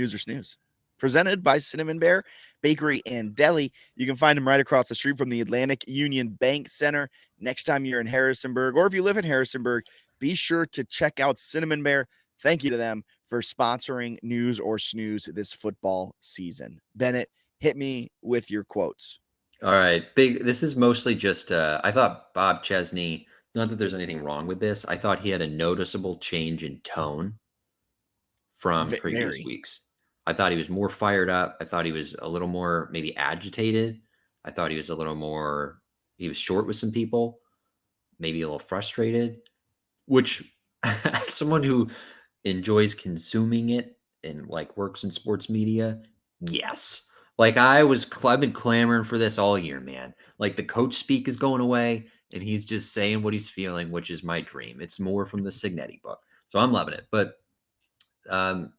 News or Snooze. Presented by Cinnamon Bear Bakery and Deli. You can find them right across the street from the Atlantic Union Bank Center. Next time you're in Harrisonburg, or if you live in Harrisonburg, be sure to check out Cinnamon Bear. Thank you to them for sponsoring News or Snooze this football season. Bennett, hit me with your quotes. All right, this is mostly just, I thought Bob Chesney, not that there's anything wrong with this, I thought he had a noticeable change in tone from previous Very. weeks. I thought he was more fired up. I thought he was a little more maybe agitated. I thought he was he was short with some people, maybe a little frustrated, which as someone who enjoys consuming it and like works in sports media, yes. Like I've been clamoring for this all year, man. Like the coach speak is going away and he's just saying what he's feeling, which is my dream. It's more from the Signetti book. So I'm loving it. But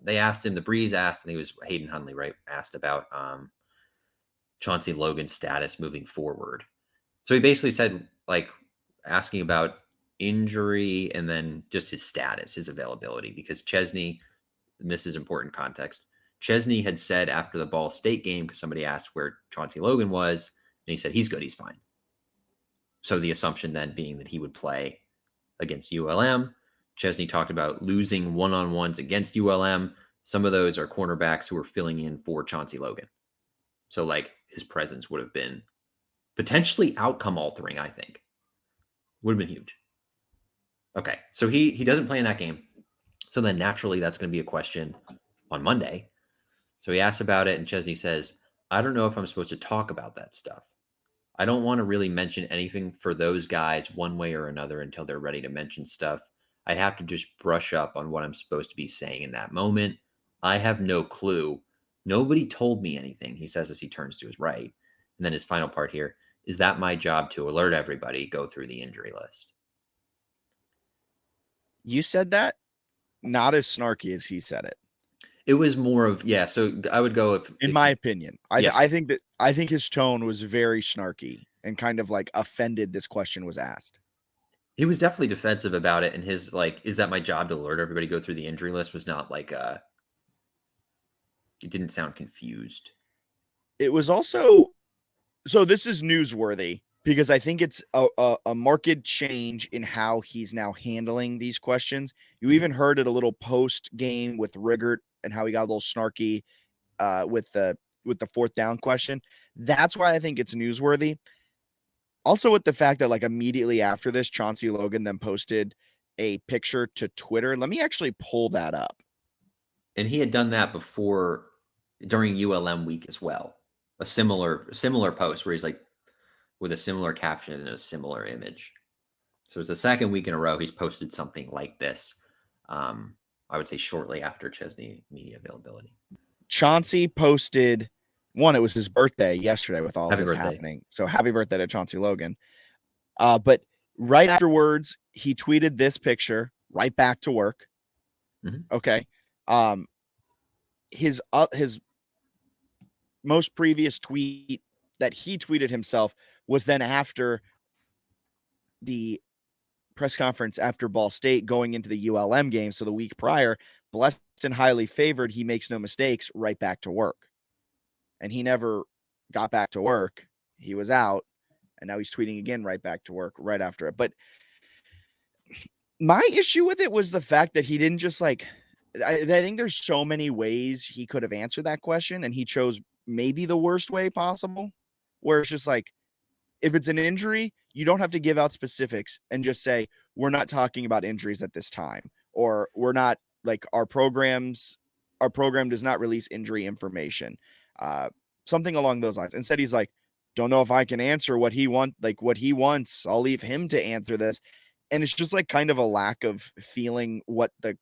they asked him, the Breeze asked, and he was Hayden Hunley, right? Asked about Chauncey Logan's status moving forward. So he basically said, like, asking about injury and then just his status, his availability, because Chesney, and this is important context, Chesney had said after the Ball State game, because somebody asked where Chauncey Logan was, and he said, he's good, he's fine. So the assumption then being that he would play against ULM. Chesney talked about losing one-on-ones against ULM. Some of those are cornerbacks who were filling in for Chauncey Logan. So, like, his presence would have been potentially outcome altering, I think. Would have been huge. Okay, so he doesn't play in that game. So then naturally that's going to be a question on Monday. So he asks about it, and Chesney says, I don't know if I'm supposed to talk about that stuff. I don't want to really mention anything for those guys one way or another until they're ready to mention stuff. I'd have to just brush up on what I'm supposed to be saying in that moment. I have no clue. Nobody told me anything, he says as he turns to his right. And then his final part here, is that my job to alert everybody, go through the injury list? You said that not as snarky as he said it. It was more of, yeah, so I would go in my opinion. Yes. I think his tone was very snarky and kind of like offended this question was asked. He was definitely defensive about it, and his like, is that my job to alert everybody go through the injury list was not like it didn't sound confused. It was also, so this is newsworthy because I think it's a marked change in how he's now handling these questions. You even heard it a little post game with Riggert and how he got a little snarky with the fourth down question. That's why I think it's newsworthy. Also with the fact that like immediately after this, Chauncey Logan then posted a picture to Twitter. Let me actually pull that up. And he had done that before during ULM week as well. A similar post where he's like with a similar caption and a similar image. So it's the second week in a row he's posted something like this. I would say shortly after Chesney media availability. Chauncey posted one, it was his birthday yesterday with all this happening. So happy birthday to Chauncey Logan. But right afterwards, he tweeted this picture right back to work. Mm-hmm. Okay. His most previous tweet that he tweeted himself was then after the press conference after Ball State going into the ULM game. So the week prior, blessed and highly favored, he makes no mistakes, right back to work. And he never got back to work. He was out, and now he's tweeting again right back to work right after it. But my issue with it was the fact that he didn't just like, I think there's so many ways he could have answered that question, and he chose maybe the worst way possible, where it's just like, if it's an injury, you don't have to give out specifics and just say, we're not talking about injuries at this time, or we're not like our program does not release injury information. Something along those lines. Instead, he's like, don't know if I can answer what he wants. I'll leave him to answer this. And it's just like kind of a lack of feeling what the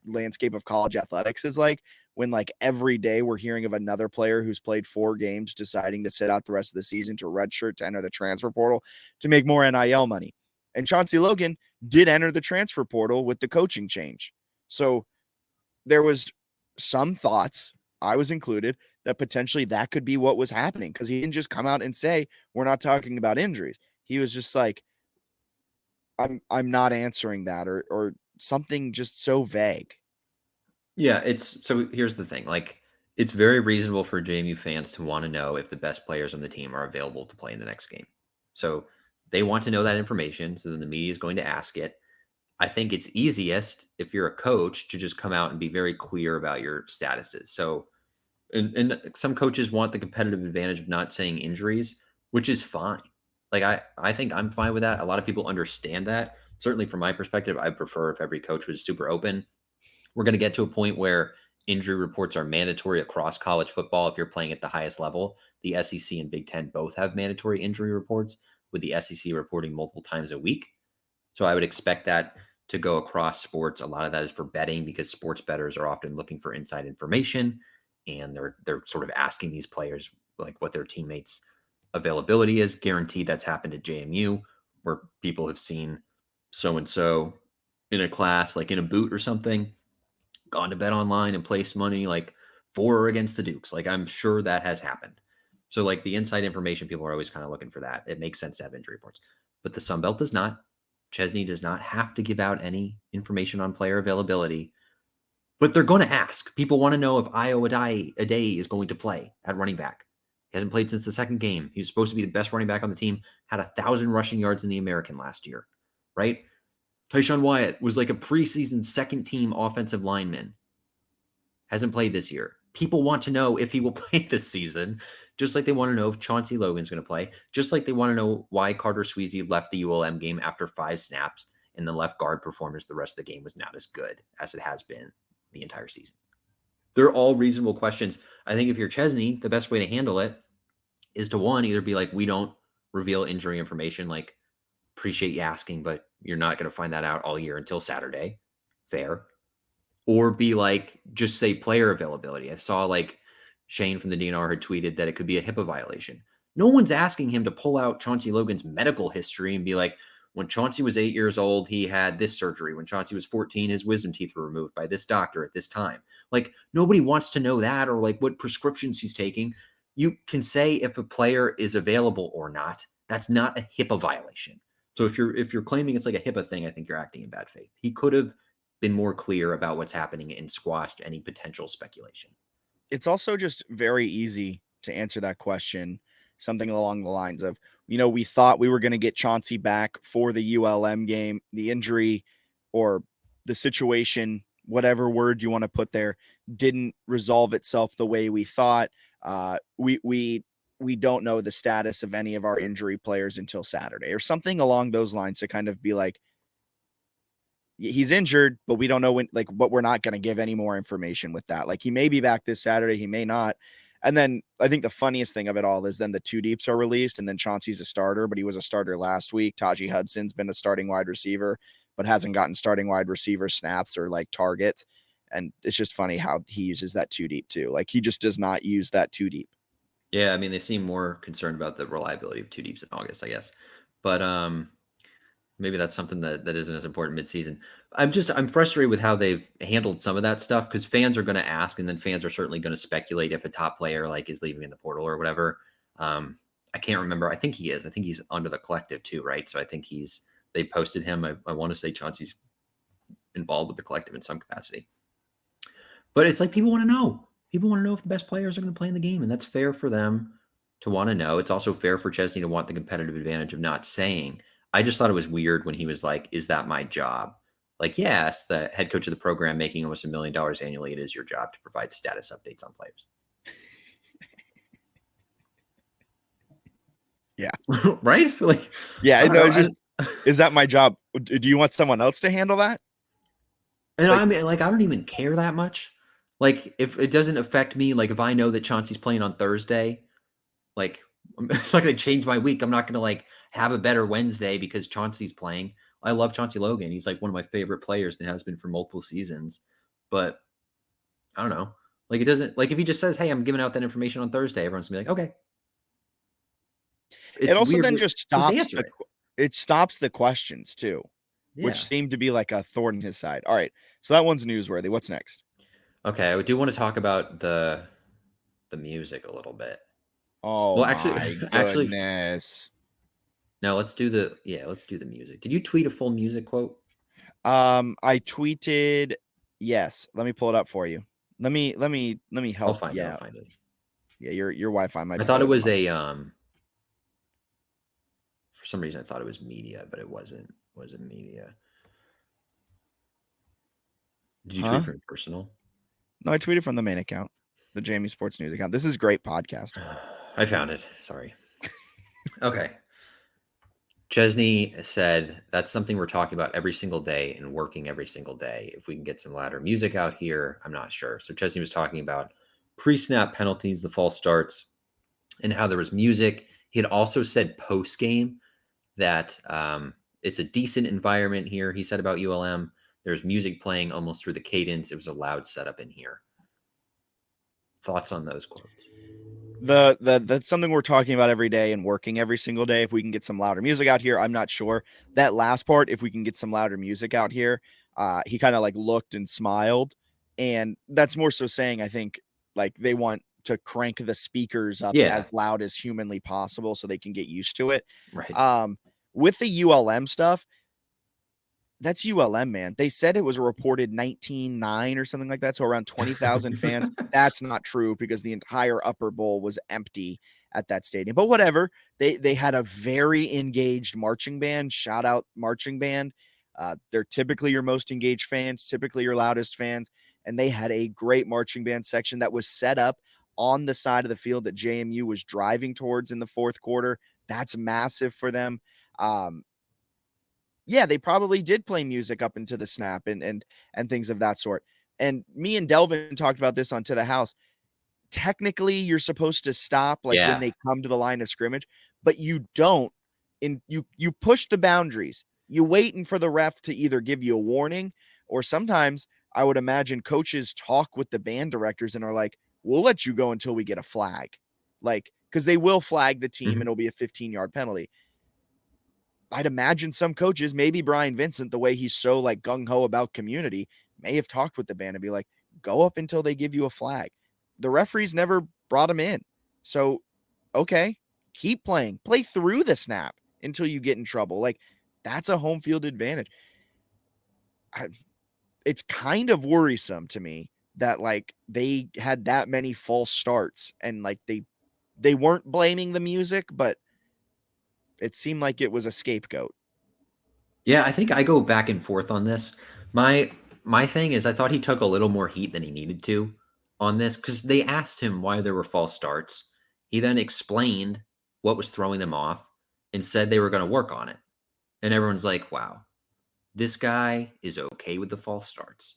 landscape of college athletics is like when like every day we're hearing of another player who's played 4 games deciding to sit out the rest of the season to redshirt to enter the transfer portal to make more NIL money. And Chauncey Logan did enter the transfer portal with the coaching change. So there was some thoughts, I was included, that potentially that could be what was happening, because he didn't just come out and say, we're not talking about injuries. He was just like, I'm not answering that, or something just so vague. Yeah, so here's the thing. Like, it's very reasonable for JMU fans to want to know if the best players on the team are available to play in the next game. So they want to know that information. So then the media is going to ask it. I think it's easiest if you're a coach to just come out and be very clear about your statuses. So, and some coaches want the competitive advantage of not saying injuries, which is fine. Like, I think I'm fine with that. A lot of people understand that. Certainly from my perspective, I prefer if every coach was super open. We're going to get to a point where injury reports are mandatory across college football if you're playing at the highest level. The SEC and Big Ten both have mandatory injury reports, with the SEC reporting multiple times a week. So I would expect that to go across sports. A lot of that is for betting because sports bettors are often looking for inside information, and they're sort of asking these players like what their teammates' availability is. Guaranteed that's happened at JMU, where people have seen so and so in a class, like in a boot or something, gone to bet online and placed money like for or against the Dukes. Like, I'm sure that has happened. So like the inside information, people are always kind of looking for that. It makes sense to have injury reports, but the Sun Belt does not. Chesney does not have to give out any information on player availability, but they're going to ask. People want to know if Io Aday is going to play at running back. He hasn't played since the second game. He was supposed to be the best running back on the team, had 1,000 rushing yards in the American last year, right? Tyshawn Wyatt was like a preseason second team offensive lineman. Hasn't played this year. People want to know if he will play this season, just like they want to know if Chauncey Logan's going to play, just like they want to know why Carter Sweezy left the ULM game after 5 snaps and the left guard performance the rest of the game was not as good as it has been the entire season. They're all reasonable questions. I think if you're Chesney, the best way to handle it is to, one, either be like, we don't reveal injury information, like, appreciate you asking, but you're not going to find that out all year until Saturday. Fair. Or be like, just say player availability. I saw like Shane from the DNR had tweeted that it could be a HIPAA violation. No one's asking him to pull out Chauncey Logan's medical history and be like, when Chauncey was 8 years old, he had this surgery. When Chauncey was 14, his wisdom teeth were removed by this doctor at this time. Like, nobody wants to know that, or like what prescriptions he's taking. You can say if a player is available or not. That's not a HIPAA violation. So if you're claiming it's like a HIPAA thing, I think you're acting in bad faith. He could have been more clear about what's happening and squashed any potential speculation. It's also just very easy to answer that question, something along the lines of, we thought we were going to get Chauncey back for the ULM game. The injury or the situation, whatever word you want to put there, didn't resolve itself the way we thought. We don't know the status of any of our injury players until Saturday, or something along those lines, to kind of be like, he's injured, but we don't know when, like, but we're not going to give any more information with that. Like, he may be back this Saturday, he may not. And then I think the funniest thing of it all is then the 2 deeps are released, and then Chauncey's a starter, but he was a starter last week. Taji Hudson's been a starting wide receiver, but hasn't gotten starting wide receiver snaps or like targets. And it's just funny how he uses that 2 deep too. Like, he just does not use that 2 deep. Yeah, I mean, they seem more concerned about the reliability of 2 deeps in August, I guess. But maybe that's something that isn't as important midseason. I'm frustrated with how they've handled some of that stuff, because fans are going to ask, and then fans are certainly going to speculate if a top player like is leaving in the portal or whatever. I can't remember. I think he is. I think he's under the collective too, right? So I think they posted him. I want to say Chauncey's involved with the collective in some capacity. But it's like, people want to know. People want to know if the best players are going to play in the game, and that's fair for them to want to know. It's also fair for Chesney to want the competitive advantage of not saying. I just thought it was weird when he was like, is that my job? Like, yes, the head coach of the program making almost $1 million annually, it is your job to provide status updates on players. Yeah. Right? Like, yeah, no, it's just, is that my job? Do you want someone else to handle that? And I mean, like, I don't even care that much. Like, if it doesn't affect me, like, if I know that Chauncey's playing on Thursday, like, it's not going to change my week. I'm not going to like have a better Wednesday because Chauncey's playing. I love Chauncey Logan. He's like one of my favorite players and has been for multiple seasons. But I don't know. Like, it doesn't, like, if he just says, hey, I'm giving out that information on Thursday, everyone's gonna be like, okay. It also then just stops it stops the questions too, which seem to be like a thorn in his side. All right. So that one's newsworthy. What's next? Okay. I do want to talk about the music a little bit. Oh, well, my goodness. No, let's do the music. Did you tweet a full music quote? I tweeted Yes, let me pull it up for you. Let me I'll help find you it. I'll out. find it. Yeah, your Wi-Fi might I be thought it better than was mine. a for some reason I thought it was media, but it wasn't. Wasn't media. Did you tweet Huh? from your personal? No, I tweeted from the main account, the JMU Sports News account. This is great podcasting. I found it. Sorry. Okay. Chesney said that's something we're talking about every single day and working every single day. If we can get some louder music out here, I'm not sure. So Chesney was talking about pre-snap penalties, the false starts, and how there was music. He had also said post-game that it's a decent environment here. He said about ULM, there's music playing almost through the cadence. It was a loud setup in here. Thoughts on those quotes? That's something we're talking about every day and working every single day. If we can get some louder music out here, I'm not sure. That last part, if we can get some louder music out here, he kind of like looked and smiled. And that's more so saying, I think, like they want to crank the speakers up Yeah, as loud as humanly possible so they can get used to it. right. Um, with the ULM stuff, that's ULM, man. They said it was a reported 19.9 or something like that. So around 20,000 fans. That's not true because the entire upper bowl was empty at that stadium. But whatever. They had a very engaged marching band. Shout out marching band. They're typically your most engaged fans, typically your loudest fans. And they had a great marching band section that was set up on the side of the field that JMU was driving towards in the fourth quarter. That's massive for them. Yeah, they probably did play music up into the snap and things of that sort. And me and Delvin talked about this on To the House. Technically, you're supposed to stop like when Yeah. they come to the line of scrimmage, but you don't. And you push the boundaries. You waiting for the ref to either give you a warning, or sometimes I would imagine coaches talk with the band directors and are like, "We'll let you go until we get a flag." Like, because they will flag the team and Mhm. it'll be a 15-yard penalty. I'd imagine some coaches, maybe Brian Vincent, the way he's so like gung ho about community, may have talked with the band and be like, go up until they give you a flag. The referees never brought him in. So, okay, keep playing, play through the snap until you get in trouble. Like, that's a home field advantage. It's kind of worrisome to me that like they had that many false starts and like they weren't blaming the music, but it seemed like it was a scapegoat. Yeah, I think I go back and forth on this. My thing is I thought he took a little more heat than he needed to on this because they asked him why there were false starts. He then explained what was throwing them off and said they were going to work on it. And everyone's like, wow, this guy is okay with the false starts.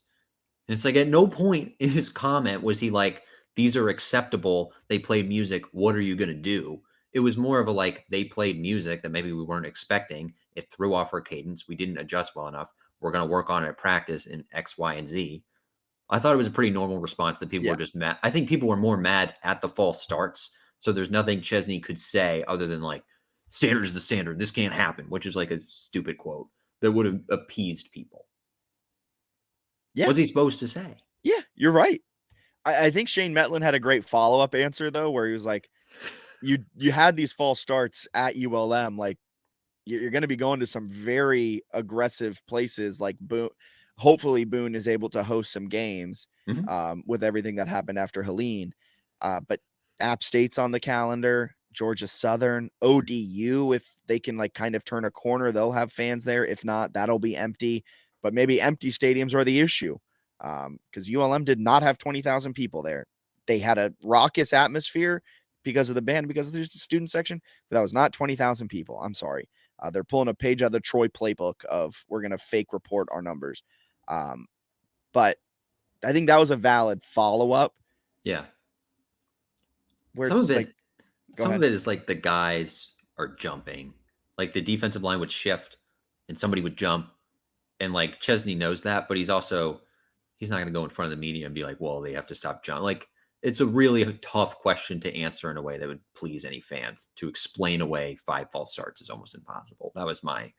And it's like at no point in his comment was he like, these are acceptable. They played music. What are you going to do? It was more of a like, they played music that maybe we weren't expecting. It threw off our cadence. We didn't adjust well enough. We're going to work on it at practice in X, Y, and Z. I thought it was a pretty normal response that people Yeah. were just mad. I think people were more mad at the false starts. So there's nothing Chesney could say other than like, standard is the standard. This can't happen, which is like a stupid quote that would have appeased people. Yeah. What's he supposed to say? Yeah, you're right. I think Shane Metlin had a great follow-up answer though, where he was like, you had these false starts at ULM, like you're going to be going to some very aggressive places like Boone. Hopefully Boone is able to host some games Mhm. with everything that happened after Helene. But App State's on the calendar, Georgia Southern, ODU, if they can like kind of turn a corner, they'll have fans there. If not, that'll be empty. But maybe empty stadiums are the issue because ULM did not have 20,000 people there. They had a raucous atmosphere because of the band, because of the student section, but that was not 20,000 people. I'm sorry. They're pulling a page out of the Troy playbook of we're going to fake report our numbers. But I think that was a valid follow up Yeah. where Some it's of just like, it go some of ahead. it is like the guys are jumping. Like the defensive line would shift and somebody would jump. And like Chesney knows that, but he's not gonna go in front of the media and be like, well, they have to stop jumping. Like it's a really tough question to answer in a way that would please any fans. To explain away 5 false starts is almost impossible. That was my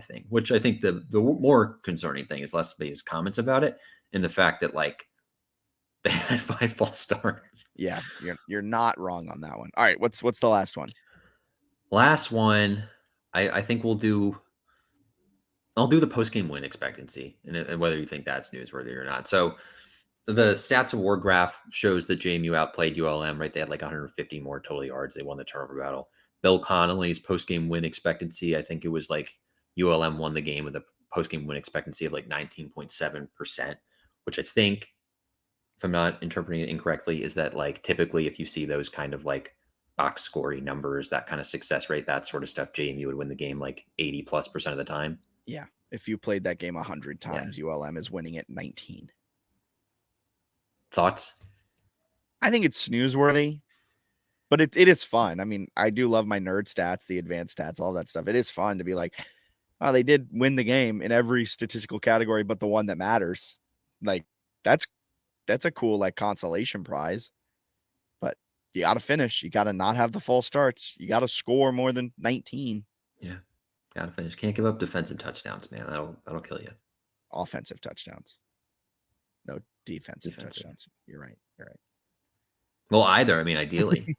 thing. Which I think the more concerning thing is less his comments about it and the fact that like they had 5 false starts. Yeah, you're not wrong on that one. All right, what's the last one? Last one, I think we'll do. I'll do the post-game win expectancy, and whether you think that's newsworthy or not. So the stats award graph shows that JMU outplayed ULM, right? They had like 150 more total yards. They won the turnover battle. Bill Connolly's post-game win expectancy, I think it was like ULM won the game with a post-game win expectancy of like 19.7%, which I think, if I'm not interpreting it incorrectly, is that like typically if you see those kind of like box scoring numbers, that kind of success rate, that sort of stuff, JMU would win the game like 80+% of the time. Yeah. If you played that game 100 Yeah. times, ULM is winning it 19. Thoughts? I think it's snoozeworthy, but it is fun. I mean, I do love my nerd stats, the advanced stats, all that stuff. It is fun to be like, oh, they did win the game in every statistical category, but the one that matters. Like, that's a cool like consolation prize. But you got to finish. You got to not have the false starts. You got to score more than 19. Yeah. Gotta finish. Can't give up defensive touchdowns, man. That'll kill you. Offensive touchdowns. No defensive touchdowns. You're right. Well, either. I mean, ideally.